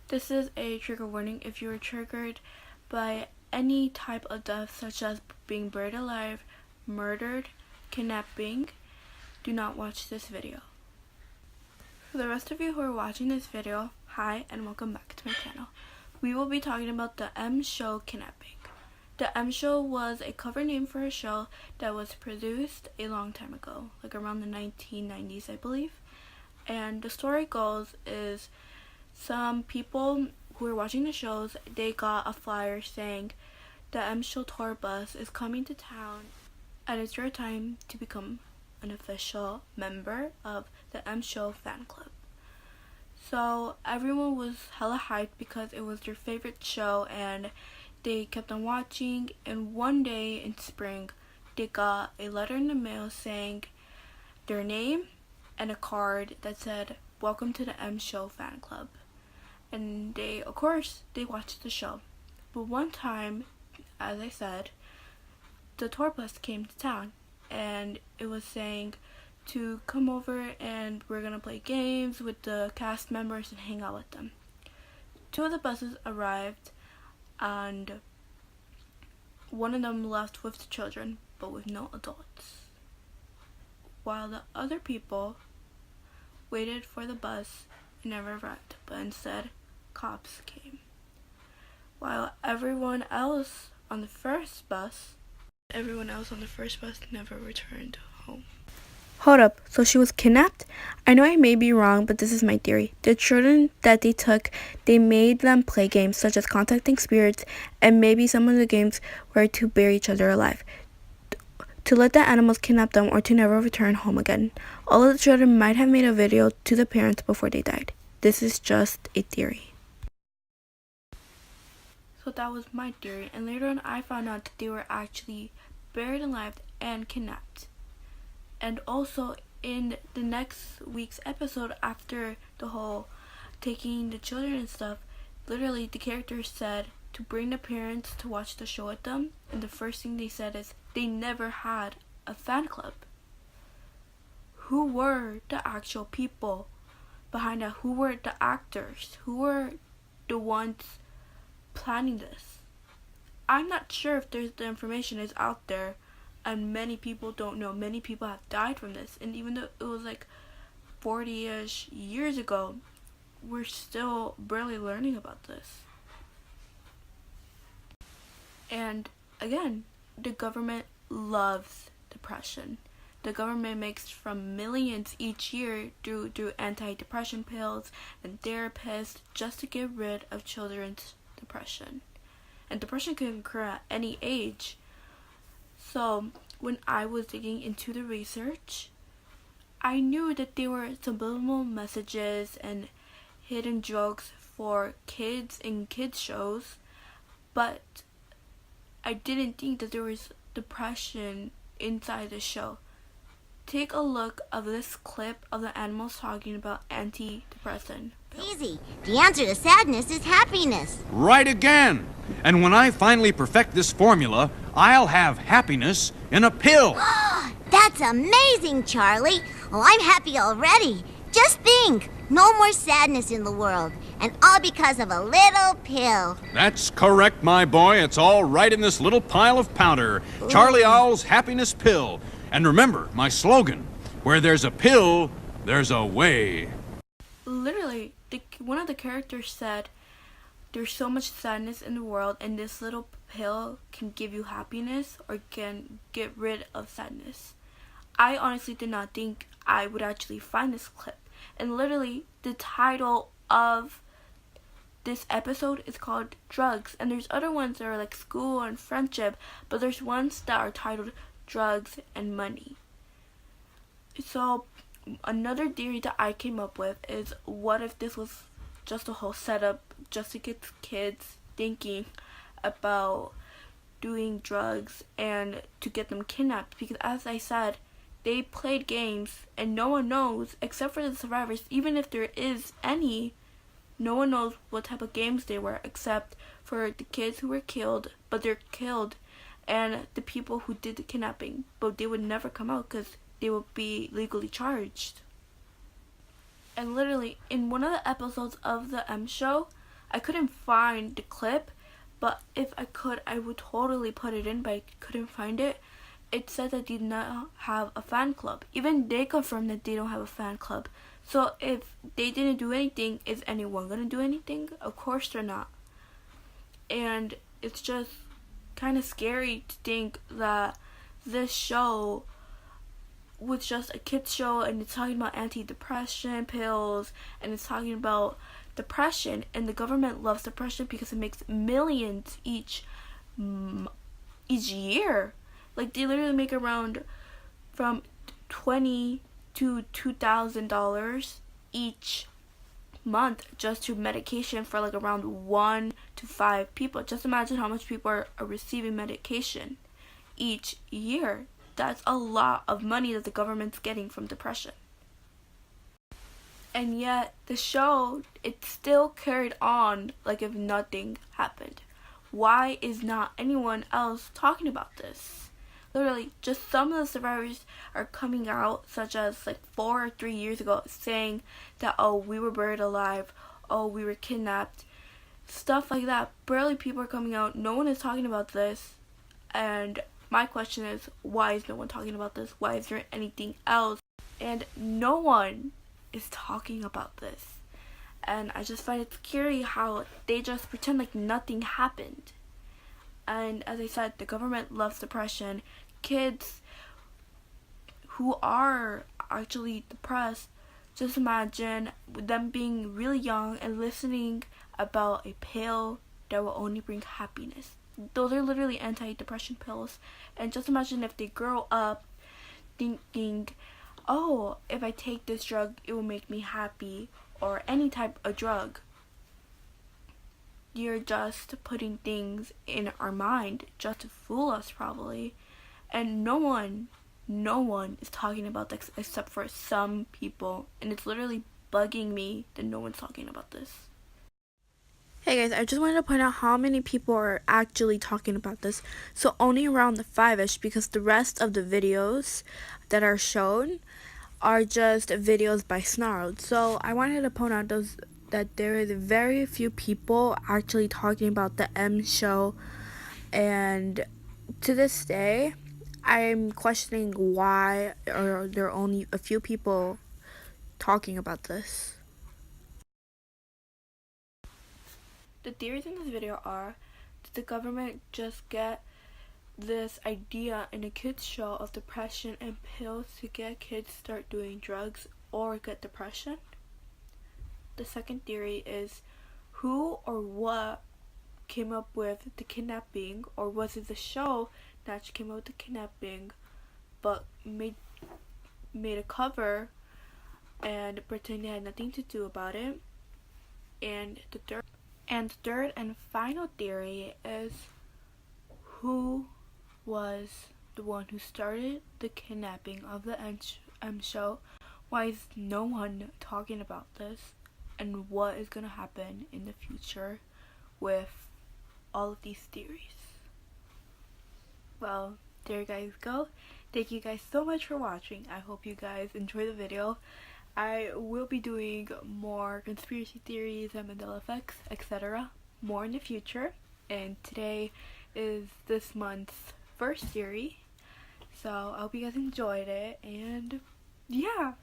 This is a trigger warning. If you are triggered by any type of death, such as being buried alive, murdered, kidnapping, do not watch this video. For the rest of you who are watching this video, hi and welcome back to my channel. We will be talking about the M Show kidnapping. The M Show was a cover name for a show that was produced a long time ago, like around the 1990s, I believe. And the story goes is some people who were watching the shows, they got a flyer saying the M Show tour bus is coming to town and it's your time to become an official member of the M Show fan club. So everyone was hella hyped because it was their favorite show and they kept on watching, and one day in spring they got a letter in the mail saying their name and a card that said welcome to the M Show fan club. And they watched the show. But one time, as I said, the tour bus came to town and it was saying to come over and we're gonna play games with the cast members and hang out with them. Two of the buses arrived and one of them left with the children but with no adults, while the other people waited for the bus and never arrived, but instead cops came. While everyone else on the first bus never returned home. Hold up, so she was kidnapped? I know I may be wrong, but this is my theory. The children that they took, they made them play games such as contacting spirits, and maybe some of the games were to bury each other alive, to let the animals kidnap them or to never return home again. All of the children might have made a video to the parents before they died. This is just a theory. So that was my theory, and later on I found out that they were actually buried alive and kidnapped. And also in the next week's episode, after the whole taking the children and stuff, literally the characters said to bring the parents to watch the show with them, and the first thing they said is they never had a fan club. Who were the actual people behind that? Who were the actors? Who were the ones planning this? I'm not sure if the information is out there, and many people don't know. Many people have died from this, and even though it was like 40-ish years ago, we're still barely learning about this. And again, the government loves depression. The government makes from millions each year through antidepressant pills and therapists just to get rid of children's depression. And depression can occur at any age. So when I was digging into the research, I knew that there were subliminal messages and hidden jokes for kids in kids shows, but I didn't think that there was depression inside the show. Take a look of this clip of the animals talking about antidepressant. Easy. The answer to sadness is happiness. Right again. And when I finally perfect this formula, I'll have happiness in a pill. That's amazing, Charlie. Oh, I'm happy already. Just think, no more sadness in the world, and all because of a little pill. That's correct, my boy. It's all right in this little pile of powder. Ooh. Charlie Owl's happiness pill. And remember, my slogan, where there's a pill, there's a way. Literally, one of the characters said, there's so much sadness in the world, and this little pill can give you happiness or can get rid of sadness. I honestly did not think I would actually find this clip. And literally, the title of this episode is called Drugs. And there's other ones that are like school and friendship, but there's ones that are titled Drugs and Money. So another theory that I came up with is, what if this was just a whole setup just to get kids thinking about doing drugs and to get them kidnapped? Because as I said, they played games and no one knows, except for the survivors, even if there is any, no one knows what type of games they were, except for the kids who were killed, but they're killed, and the people who did the kidnapping, but they would never come out because they would be legally charged. And literally, in one of the episodes of the M Show, I couldn't find the clip, but if I could, I would totally put it in, but I couldn't find it. It said that they did not have a fan club. Even they confirmed that they don't have a fan club. So if they didn't do anything, is anyone gonna do anything? Of course they're not. And it's just kind of scary to think that this show was just a kids show, and it's talking about antidepressant pills, and it's talking about depression, and the government loves depression because it makes millions each year. Like, they literally make around from $20 to $2,000 each month just to medication for like around 1 to 5 people. Just imagine how much people are receiving medication each year. That's a lot of money that the government's getting from depression. And yet the show, it still carried on like if nothing happened. Why is not anyone else talking about this? Literally, just some of the survivors are coming out, such as like 4 or 3 years ago, saying that, oh, we were buried alive, oh, we were kidnapped, stuff like that. Barely people are coming out. No one is talking about this. And my question is, why is no one talking about this? Why is there anything else? And no one is talking about this. And I just find it scary how they just pretend like nothing happened. And as I said, the government loves depression. Kids who are actually depressed, just imagine them being really young and listening about a pill that will only bring happiness. Those are literally anti-depression pills. And just imagine if they grow up thinking, oh, if I take this drug, it will make me happy, or any type of drug. You're just putting things in our mind just to fool us, probably. And no one is talking about this except for some people. And it's literally bugging me that no one's talking about this. Hey guys, I just wanted to point out how many people are actually talking about this. So only around the 5-ish, because the rest of the videos that are shown are just videos by Snarled. So I wanted to point out that there is very few people actually talking about the M show, and to this day I'm questioning why are there only a few people talking about this. The theories in this video are, did the government just get this idea in a kids show of depression and pills to get kids start doing drugs or get depression? The second theory is, who or what came up with the kidnapping, or was it the show that came up with the kidnapping but made a cover and pretend they had nothing to do about it? And the third and final theory is, who was the one who started the kidnapping of the M show? Why is no one talking about this? And what is going to happen in the future with all of these theories? Well, there you guys go. Thank you guys so much for watching. I hope you guys enjoy the video. I will be doing more conspiracy theories and Mandela effects, etc. more in the future. And today is this month's first theory. So I hope you guys enjoyed it. And yeah.